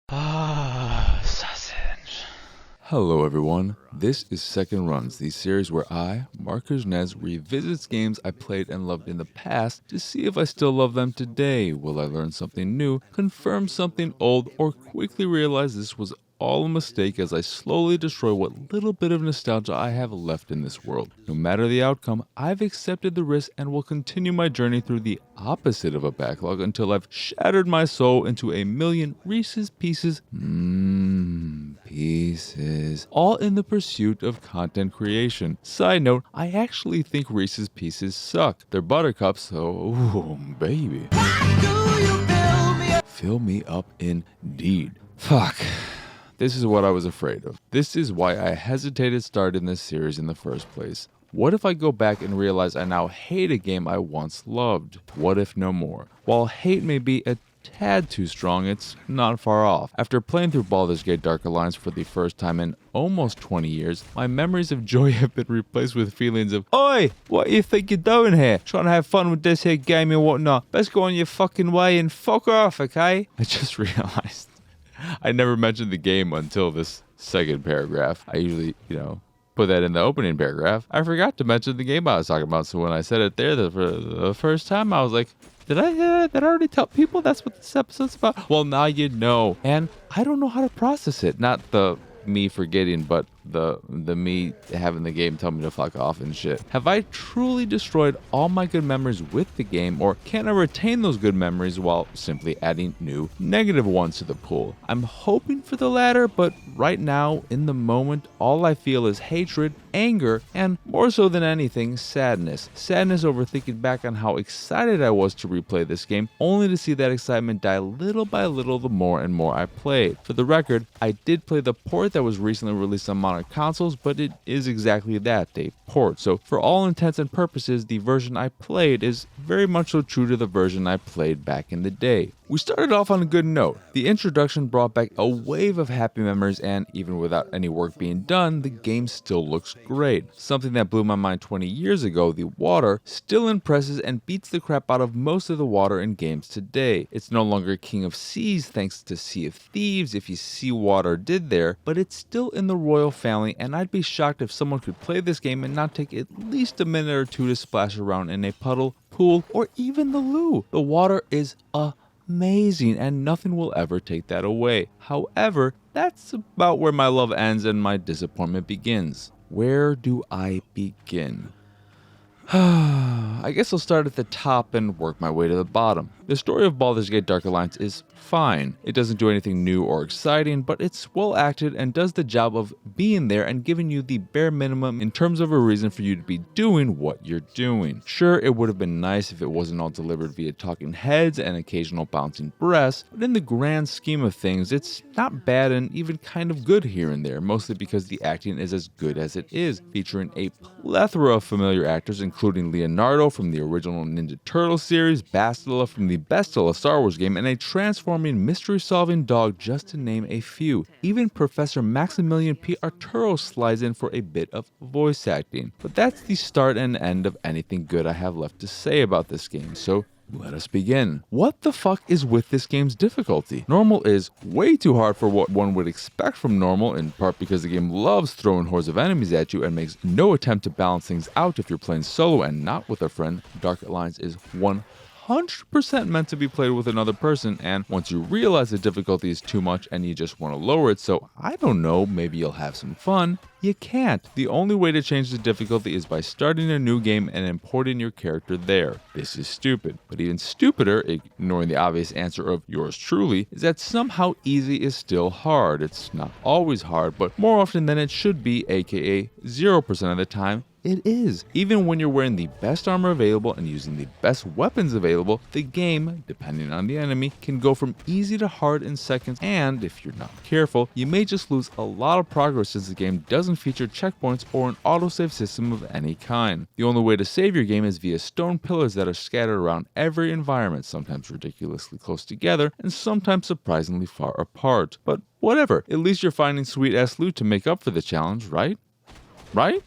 Sausage. Hello everyone, this is Second Runs, the series where I, Marc Kusnierz, revisits games I played and loved in the past to see if I still love them today. Will I learn something new, confirm something old, or quickly realize this was all a mistake as I slowly destroy what little bit of nostalgia I have left in this world. No matter the outcome, I've accepted the risk and will continue my journey through the opposite of a backlog until I've shattered my soul into a million Reese's Pieces. Pieces. All in the pursuit of content creation. Side note, I actually think Reese's Pieces suck. They're buttercups, so ooh, baby. Fill me up indeed. Fuck. This is what I was afraid of. This is why I hesitated starting this series in the first place. What if I go back and realize I now hate a game I once loved? What if no more? While hate may be a tad too strong, it's not far off. After playing through Baldur's Gate Dark Alliance for the first time in almost 20 years, my memories of joy have been replaced with feelings of, "Oi, what do you think you're doing here? Trying to have fun with this here game and whatnot. Best go on your fucking way and fuck off, okay?" I just realized I never mentioned the game until this second paragraph. I usually, put that in the opening paragraph. I forgot to mention the game I was talking about, so when I said it there for the first time, I was like, did I already tell people that's what this episode's about? Well, now you know. And I don't know how to process it. Not the me forgetting, but the me having the game tell me to fuck off and shit. Have I truly destroyed all my good memories with the game, or can I retain those good memories while simply adding new negative ones to the pool? I'm hoping for the latter, but right now, in the moment, all I feel is hatred, anger, and more so than anything, sadness. Sadness over thinking back on how excited I was to replay this game, only to see that excitement die little by little the more and more I played. For the record, I did play the port that was recently released on modern consoles, but it is exactly that, a port. So for all intents and purposes, the version I played is very much so true to the version I played back in the day. We started off on a good note. The introduction brought back a wave of happy memories, and even without any work being done, the game still looks great. Something that blew my mind 20 years ago, the water, still impresses and beats the crap out of most of the water in games today. It's no longer king of seas thanks to Sea of Thieves, if you see water did there, but it's still in the royal family, and I'd be shocked if someone could play this game and not take at least a minute or two to splash around in a puddle, pool, or even the loo. The water is amazing, and nothing will ever take that away. However, that's about where my love ends and my disappointment begins. Where do I begin? I guess I'll start at the top and work my way to the bottom. The story of Baldur's Gate Dark Alliance is fine. It doesn't do anything new or exciting, but it's well acted and does the job of being there and giving you the bare minimum in terms of a reason for you to be doing what you're doing. Sure, it would have been nice if it wasn't all delivered via talking heads and occasional bouncing breaths, but in the grand scheme of things, it's not bad and even kind of good here and there, mostly because the acting is as good as it is, featuring a plethora of familiar actors, including Leonardo from the original Ninja Turtle series, Bastila from the Bastila Star Wars game, and a transforming mystery-solving dog, just to name a few. Even Professor Maximilian P. Arturo slides in for a bit of voice acting. But that's the start and end of anything good I have left to say about this game, so let us begin. What the fuck is with this game's difficulty? Normal is way too hard for what one would expect from normal, in part because the game loves throwing hordes of enemies at you and makes no attempt to balance things out if you're playing solo and not with a friend. Dark Alliance is 100% meant to be played with another person, and once you realize the difficulty is too much and you just want to lower it so, I don't know, maybe you'll have some fun, you can't. The only way to change the difficulty is by starting a new game and importing your character there. This is stupid. But even stupider, ignoring the obvious answer of yours truly, is that somehow easy is still hard. It's not always hard, but more often than it should be, aka 0% of the time, it is. Even when you're wearing the best armor available and using the best weapons available, the game, depending on the enemy, can go from easy to hard in seconds, and if you're not careful, you may just lose a lot of progress since the game doesn't feature checkpoints or an autosave system of any kind. The only way to save your game is via stone pillars that are scattered around every environment, sometimes ridiculously close together and sometimes surprisingly far apart. But whatever, at least you're finding sweet ass loot to make up for the challenge, right? Right?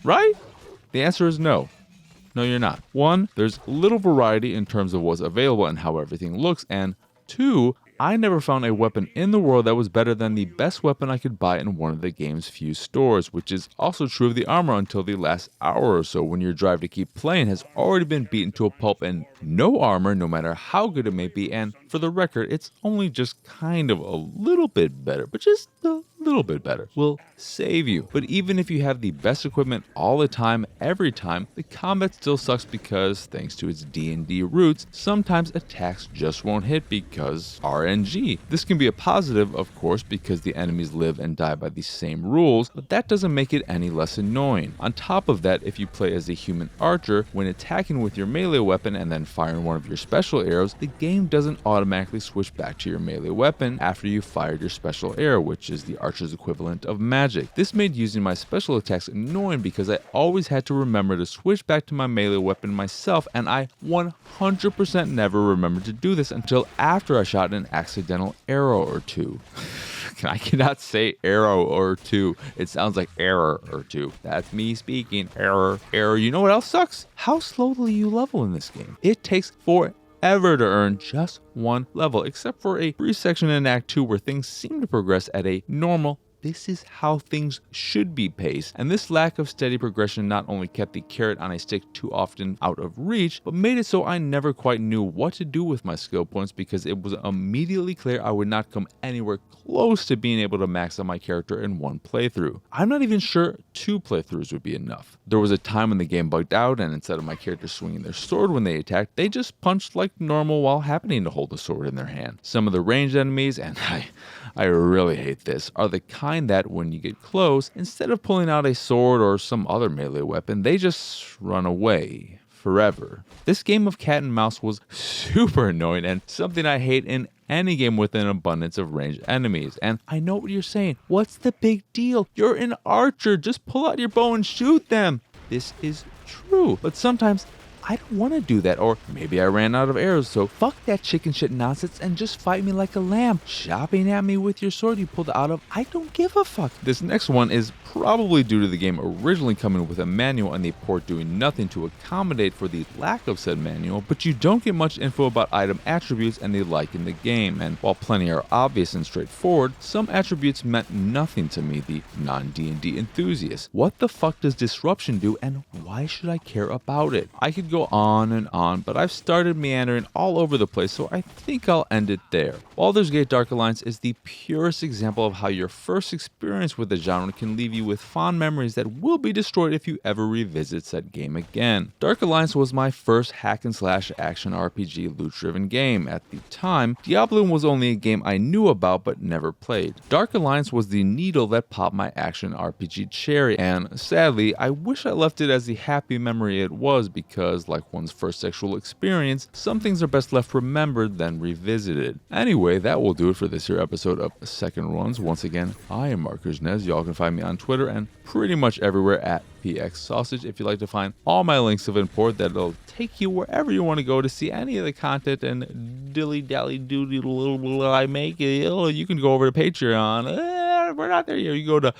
Right? The answer is no. No, you're not. 1, there's little variety in terms of what's available and how everything looks, and 2, I never found a weapon in the world that was better than the best weapon I could buy in one of the game's few stores, which is also true of the armor until the last hour or so when your drive to keep playing has already been beaten to a pulp and no armor, no matter how good it may be, and for the record, it's only just kind of a little bit better, but just a little bit better, will save you. But even if you have the best equipment all the time, every time, the combat still sucks because, thanks to its D&D roots, sometimes attacks just won't hit because RNG. This can be a positive, of course, because the enemies live and die by the same rules, but that doesn't make it any less annoying. On top of that, if you play as a human archer, when attacking with your melee weapon and then firing one of your special arrows, the game doesn't automatically switch back to your melee weapon after you fired your special arrow, which is the archer's equivalent of magic. This made using my special attacks annoying because I always had to remember to switch back to my melee weapon myself, and I 100% never remembered to do this until after I shot an accidental arrow or two. I cannot say arrow or two. It sounds like error or two. That's me speaking. Error. You know what else sucks? How slowly you level in this game. It takes forever to earn just one level, except for a brief section in Act 2 where things seem to progress at a normal, this is how things should be pace, and this lack of steady progression not only kept the carrot on a stick too often out of reach, but made it so I never quite knew what to do with my skill points because it was immediately clear I would not come anywhere close to being able to max out my character in one playthrough. I'm not even sure 2 playthroughs would be enough. There was a time when the game bugged out and instead of my character swinging their sword when they attacked, they just punched like normal while happening to hold the sword in their hand. Some of the ranged enemies, and I really hate this, are the kind that when you get close, instead of pulling out a sword or some other melee weapon, they just run away forever. This game of cat and mouse was super annoying and something I hate in any game with an abundance of ranged enemies. And I know what you're saying. What's the big deal? You're an archer. Just pull out your bow and shoot them. This is true. But sometimes I don't want to do that, or maybe I ran out of arrows, so fuck that chicken shit nonsense and just fight me like a lamb, chopping at me with your sword you pulled out of. I don't give a fuck. This next one is probably due to the game originally coming with a manual and the port doing nothing to accommodate for the lack of said manual, but you don't get much info about item attributes and the like in the game, and while plenty are obvious and straightforward, some attributes meant nothing to me, the non-D&D enthusiast. What the fuck does disruption do, and why should I care about it? I could go on and on, but I've started meandering all over the place, so I think I'll end it there. Baldur's Gate Dark Alliance is the purest example of how your first experience with the genre can leave you with fond memories that will be destroyed if you ever revisit said game again. Dark Alliance was my first hack and slash action RPG loot-driven game. At the time, Diablo was only a game I knew about but never played. Dark Alliance was the needle that popped my action RPG cherry, and sadly, I wish I left it as the happy memory it was because, like one's first sexual experience, some things are best left remembered than revisited. Anyway, that will do it for this here episode of Second Runs. Once again, I am Marc Kusnierz. Y'all can find me on Twitter and pretty much everywhere at PX Sausage. If you'd like to find all my links of import, that'll take you wherever you want to go to see any of the content and dilly-dally doody little I make. You can go over to Patreon. We're not there yet. You go to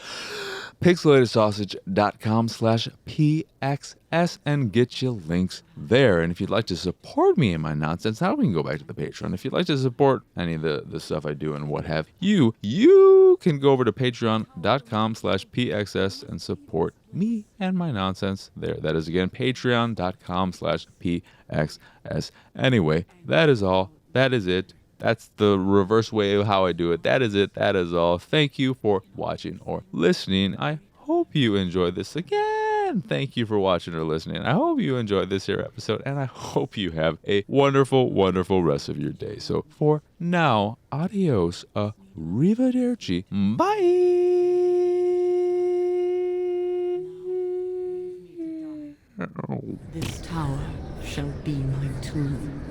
pixelatedsausage.com/PXS and get your links there. And if you'd like to support me in my nonsense, now we can go back to the Patreon. If you'd like to support any of the stuff I do and what have you, you can go over to patreon.com/PXS and support me and my nonsense there. That is again patreon.com/PXS. Anyway, that is all. That is it. That's the reverse way of how I do it. That is it. That is all. Thank you for watching or listening. I hope you enjoyed this again. Thank you for watching or listening. I hope you enjoyed this here episode, and I hope you have a wonderful, wonderful rest of your day. So for now, adios, arrivederci, bye. This tower shall be my tomb.